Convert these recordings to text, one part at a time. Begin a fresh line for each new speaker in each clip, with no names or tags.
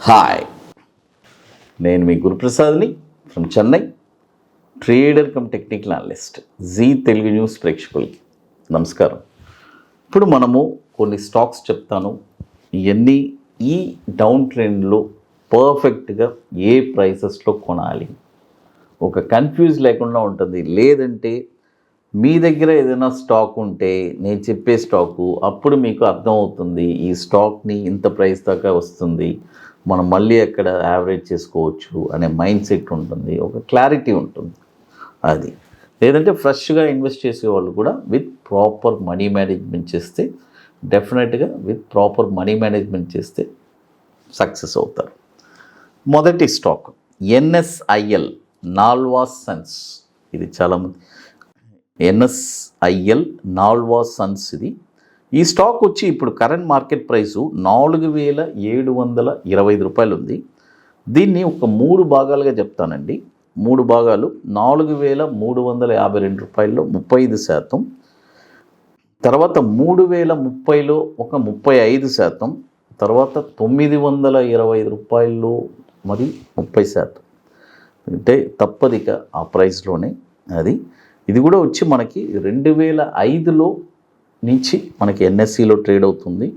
Hi, నేను మీ గురుప్రసాద్ని from Chennai, trader cum technical analyst. Zee Telugu news ప్రేక్షకులకి నమస్కారం. ఇప్పుడు మనము కొన్ని స్టాక్స్ చెప్తాను. ఇవన్నీ ఈ డౌన్ ట్రెండ్లో పర్ఫెక్ట్గా ఏ ప్రైసెస్లో కొనాలి, ఒక కన్ఫ్యూజ్ లేకుండా ఉంటుంది. లేదంటే మీ దగ్గర ఏదైనా స్టాక్ ఉంటే నేను చెప్పే స్టాకు అప్పుడు మీకు అర్థమవుతుంది, ఈ స్టాక్ని ఇంత ప్రైస్ దాకా వస్తుంది, మనం మళ్ళీ ఎక్కడ యావరేజ్ చేసుకోవచ్చు అనే మైండ్ సెట్ ఉంటుంది, ఒక క్లారిటీ ఉంటుంది. అది లేదంటే ఫ్రెష్గా ఇన్వెస్ట్ చేసేవాళ్ళు కూడా విత్ ప్రాపర్ మనీ మేనేజ్మెంట్ చేస్తే, డెఫినెట్గా విత్ ప్రాపర్ మనీ మేనేజ్మెంట్ చేస్తే సక్సెస్ అవుతారు. మొదటి స్టాక్ ఎన్ఎస్ఐఎల్, నాల్వాస్ సన్స్. ఇది చాలామంది ఎన్ఎస్ఐఎల్ నాల్వాస్ సన్స్. ఈ స్టాక్ వచ్చి ఇప్పుడు కరెంట్ మార్కెట్ ప్రైసు 4,725 రూపాయలు ఉంది. దీన్ని ఒక 3 భాగాలుగా చెప్తానండి. 3 భాగాలు. 4,352 రూపాయల్లో 35%, తర్వాత 3,030లో ఒక 35%, తర్వాత 925 రూపాయల్లో మరి 30%. అంటే తప్పదిక ఆ ప్రైస్లోనే అది. ఇది కూడా వచ్చి మనకి 2005లో నుంచి మనకి ఎన్ఎస్సిలో ట్రేడ్ అవుతుంది.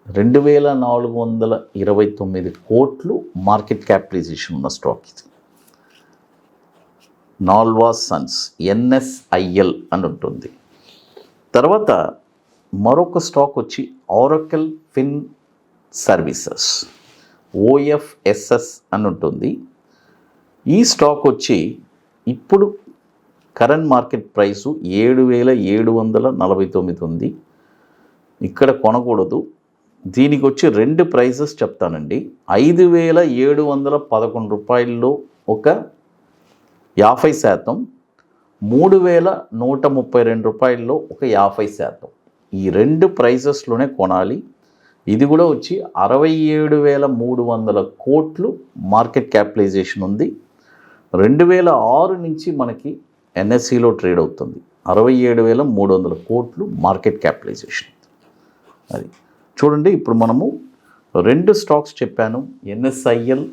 2,429 కోట్లు మార్కెట్ క్యాపిటలైజేషన్ ఉన్న స్టాక్ ఇది. నాల్వాస్ సన్స్ ఎన్ఎస్ఐఎల్ అని ఉంటుంది. తర్వాత మరొక స్టాక్ వచ్చి ఆరకిల్ ఫిన్ సర్వీసెస్, ఓఎఫ్ఎస్ఎస్ అని ఉంటుంది. ఈ స్టాక్ వచ్చి ఇప్పుడు కరెంట్ మార్కెట్ ప్రైసు 7,749 ఉంది. ఇక్కడ కొనకూడదు. దీనికి వచ్చి 2 ప్రైజెస్ చెప్తానండి. 5,711 రూపాయల్లో ఒక 50%, 3,132 రూపాయల్లో ఒక 50%. ఈ 2 ప్రైజెస్లోనే కొనాలి. ఇది కూడా వచ్చి 67,300 కోట్లు మార్కెట్ క్యాపిటలైజేషన్ ఉంది. 2006 నుంచి మనకి ఎన్ఎస్సిలో ట్రేడ్ అవుతుంది. 67,300 కోట్లు మార్కెట్ క్యాపిటలైజేషన్. అది చూడండి. ఇప్పుడు మనము 2 స్టాక్స్ చెప్పాను, ఎన్ఎస్ఐఎల్,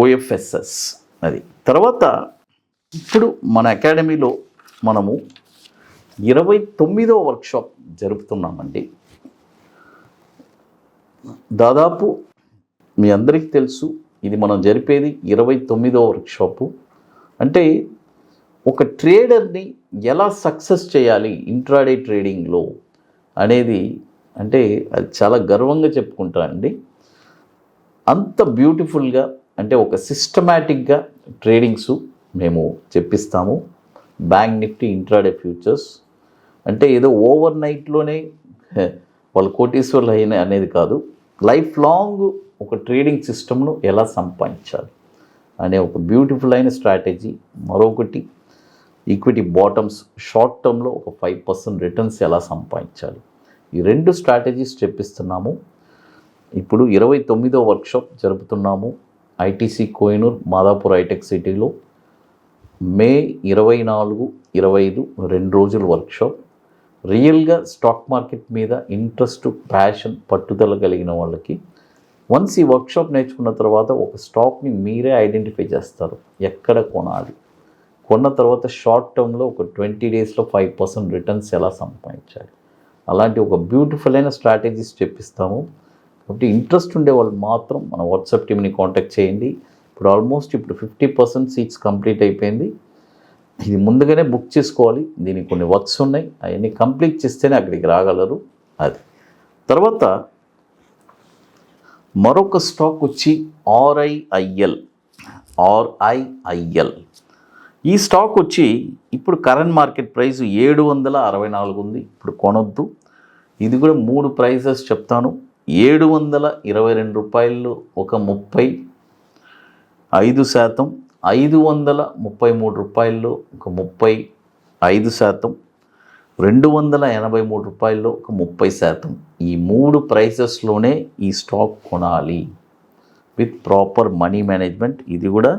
ఓఎఫ్ఎస్ఎస్. అది తర్వాత ఇప్పుడు మన అకాడమీలో మనము 29వ వర్క్షాప్ జరుపుతున్నామండి. దాదాపు మీ అందరికీ తెలుసు, ఇది మనం జరిపేది 29వ వర్క్షాపు. అంటే ఒక ట్రేడర్ని ఎలా సక్సెస్ చేయాలి ఇంట్రాడే ట్రేడింగ్లో అనేది, అంటే అది చాలా గర్వంగా చెప్పుకుంటానండి. అంత బ్యూటిఫుల్గా, అంటే ఒక సిస్టమేటిక్గా ట్రేడింగ్స్ మేము చెప్పిస్తాము. బ్యాంక్ నిఫ్టీ ఇంట్రాడే ఫ్యూచర్స్ అంటే ఏదో ఓవర్ నైట్లోనే వాళ్ళు కోటీశ్వర్లు అయిన అనేది కాదు. లైఫ్ లాంగ్ ఒక ట్రేడింగ్ సిస్టమ్ను ఎలా సంపాదించాలి అనే ఒక బ్యూటిఫుల్ అయిన స్ట్రాటజీ. మరొకటి ఈక్విటీ బాటమ్స్, షార్ట్ టర్మ్లో ఒక 5% రిటర్న్స్ ఎలా సంపాదించాలి, ఈ 2 స్ట్రాటజీస్ చెప్పిస్తున్నాము. ఇప్పుడు 29వ వర్క్షాప్ జరుపుతున్నాము ఐటీసీ కోహినూర్ మాదాపూర్ హైటెక్ సిటీలో. మే 24, 25 2 రోజుల వర్క్షాప్. రియల్గా స్టాక్ మార్కెట్ మీద ఇంట్రెస్ట్, ప్యాషన్, పట్టుదల కలిగిన వాళ్ళకి వన్స్ ఈ వర్క్షాప్ నేర్చుకున్న తర్వాత ఒక స్టాక్ని మీరే ఐడెంటిఫై చేస్తారు, ఎక్కడ కొనాలి, కొన్న తర్వాత షార్ట్ టర్మ్లో ఒక 20 డేస్లో 5% రిటర్న్స్ ఎలా సంపాదించాలి, అలాంటి ఒక బ్యూటిఫుల్ అయిన స్ట్రాటజీస్ చెప్పిస్తాము. కాబట్టి ఇంట్రెస్ట్ ఉండే వాళ్ళు మాత్రం మన వాట్సాప్ టీమ్ని కాంటాక్ట్ చేయండి. ఇప్పుడు ఆల్మోస్ట్ 50% సీట్స్ కంప్లీట్ అయిపోయింది. ఇది ముందుగానే బుక్ చేసుకోవాలి. దీనికి కొన్ని వర్క్స్ ఉన్నాయి, అవన్నీ కంప్లీట్ చేస్తేనే అక్కడికి రాగలరు. అది తర్వాత మరొక స్టాక్ వచ్చి ఆర్ఐఐఎల్. ఈ స్టాక్ వచ్చి ఇప్పుడు కరెంట్ మార్కెట్ ప్రైస్ 764 ఉంది. ఇప్పుడు కొనొద్దు. ఇది కూడా 3 ప్రైజెస్ చెప్తాను. 722 రూపాయలు ఒక 35%, 533 రూపాయల్లో ఒక 35%, 283 రూపాయల్లో ఒక 30%. ఈ 3 ప్రైసెస్లోనే ఈ స్టాక్ కొనాలి విత్ ప్రాపర్ మనీ మేనేజ్మెంట్. ఇది కూడా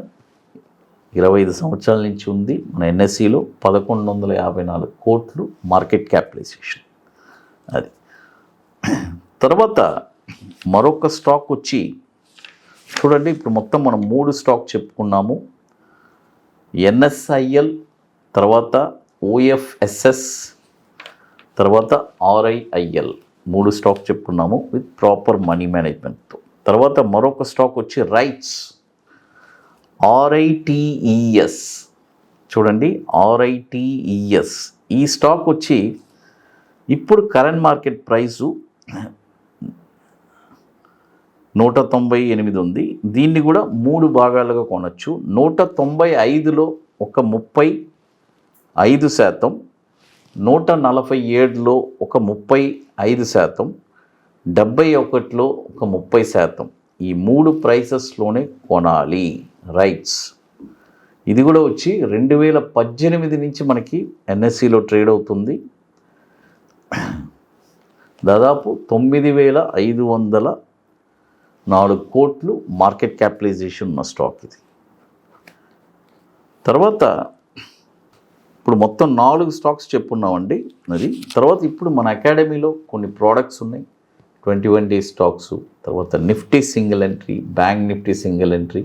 25 సంవత్సరాల నుంచి ఉంది మన ఎన్ఎస్సిలో. 1,154 కోట్లు మార్కెట్ క్యాపిటలైజేషన్. అది తర్వాత మరొక స్టాక్ వచ్చి చూడండి, ఇప్పుడు మొత్తం మనం 3 స్టాక్ చెప్పుకున్నాము. NSIL, తర్వాత OFSS, తర్వాత RIIL 3 స్టాక్ చెప్పుకున్నాము విత్ ప్రాపర్ మనీ మేనేజ్మెంట్తో. తర్వాత మరొక స్టాక్ వచ్చి రైట్స్, RITES. చూడండి, RITES ఈ స్టాక్ వచ్చి ఇప్పుడు కరెంట్ మార్కెట్ ప్రైసు 198 ఉంది. దీన్ని కూడా 3 భాగాలుగా కొనచ్చు. 195లో ఒక 35%, 147లో ఒక 35%, 71లో ఒక 30%. ఈ 3 ప్రైసెస్లోనే కొనాలి రైట్స్. ఇది కూడా వచ్చి 2018 నుంచి మనకి NSEలో ట్రేడ్ అవుతుంది. దాదాపు 9,504 కోట్లు మార్కెట్ క్యాపిటలైజేషన్ ఉన్న స్టాక్ ఇది. తర్వాత ఇప్పుడు మొత్తం 4 స్టాక్స్ చెప్పున్నామండి అది. తర్వాత ఇప్పుడు మన అకాడమీలో కొన్ని ప్రోడక్ట్స్ ఉన్నాయి, 21 డేస్ స్టాక్స్, తర్వాత Nifty single entry, bank Nifty single entry.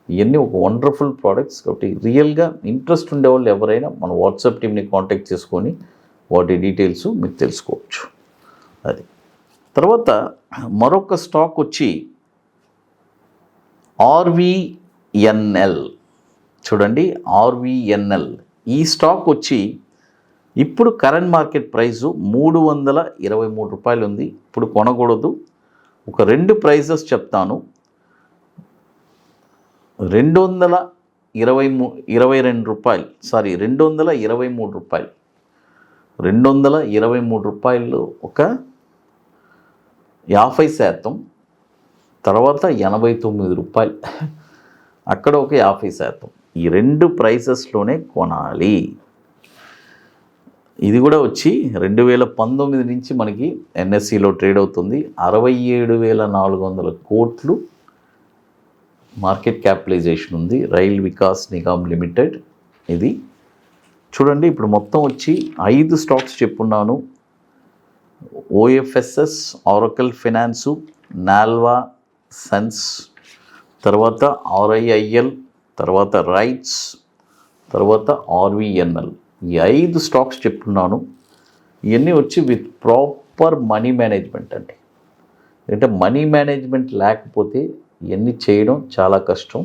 ఇవన్నీ ఒక వండర్ఫుల్ ప్రోడక్ట్స్. కాబట్టి రియల్గా ఇంట్రెస్ట్ ఉండేవాళ్ళు ఎవరైనా మన వాట్సాప్ టీమ్ని కాంటాక్ట్ చేసుకొని వాటి డీటెయిల్స్ మీకు తెలుసుకోవచ్చు. అది తర్వాత మరొక స్టాక్ వచ్చి RVNL. చూడండి, RVNL ఈ స్టాక్ వచ్చి ఇప్పుడు కరెంట్ మార్కెట్ ప్రైసు 323 రూపాయలు ఉంది. ఇప్పుడు కొనకూడదు. ఒక 2 ప్రైజెస్ చెప్తాను. 223 రూపాయలు, సారీ 223 రూపాయలు, 223 రూపాయలు ఒక 50%, తర్వాత 89 రూపాయలు, అక్కడ ఒక 50%. ఈ 2 ప్రైసెస్లోనే కొనాలి. ఇది కూడా వచ్చి 2019 నుంచి మనకి NSEలో ట్రేడ్ అవుతుంది. 67,400 కోట్లు మార్కెట్ క్యాపిటలైజేషన్ ఉంది. రైల్ వికాస్ నిగమ్ లిమిటెడ్ ఇది. చూడండి, ఇప్పుడు మొత్తం వచ్చి 5 స్టాక్స్ చెప్పున్నాను. OFSS, Oracle Finance, Nalwa Sons, తర్వాత RIIL, తర్వాత రైట్స్, తర్వాత RVNL. ఈ 5 స్టాక్స్ చెప్పున్నాను. ఇవన్నీ వచ్చి విత్ ప్రాపర్ మనీ మేనేజ్మెంట్ అండి. అంటే మనీ మేనేజ్మెంట్ లేకపోతే ఇవన్నీ చేయడం చాలా కష్టం.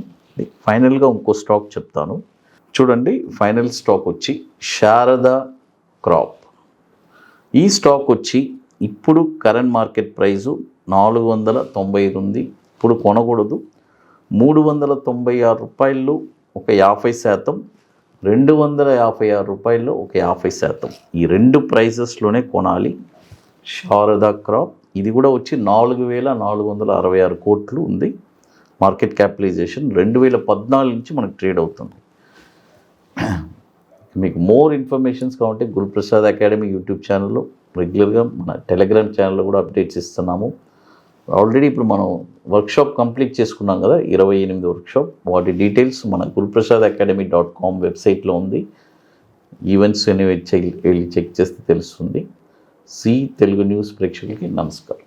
ఫైనల్గా ఇంకో స్టాక్ చెప్తాను. చూడండి, ఫైనల్ స్టాక్ వచ్చి శారదా క్రాప్. ఈ స్టాక్ వచ్చి ఇప్పుడు కరెంట్ మార్కెట్ ప్రైజు 495 ఉంది. ఇప్పుడు కొనకూడదు. 396 రూపాయలు ఒక 50%, 256 రూపాయలు ఒక 50%. ఈ 2 ప్రైజెస్లోనే కొనాలి శారదా క్రాప్. ఇది కూడా వచ్చి 4,466 కోట్లు ఉంది మార్కెట్ క్యాపిటలైజేషన్. 2014 నుంచి మనకు ట్రేడ్ అవుతుంది. మీకు మోర్ ఇన్ఫర్మేషన్స్ కావాలంటే గురుప్రసాద్ అకాడమీ యూట్యూబ్ ఛానల్లో రెగ్యులర్గా మన టెలిగ్రామ్ ఛానల్లో కూడా అప్డేట్స్ ఇస్తున్నాము. ఆల్రెడీ ఇప్పుడు మనం వర్క్షాప్ కంప్లీట్ చేసుకున్నాం కదా, 28 వర్క్షాప్. వాటి డీటెయిల్స్ మన guruprasadacademy.com వెబ్సైట్లో ఉంది. ఈవెంట్స్ అనేవి వెళ్ళి చెక్ చేస్తే తెలుస్తుంది. తెలుగు న్యూస్ ప్రేక్షకులకి నమస్కారం.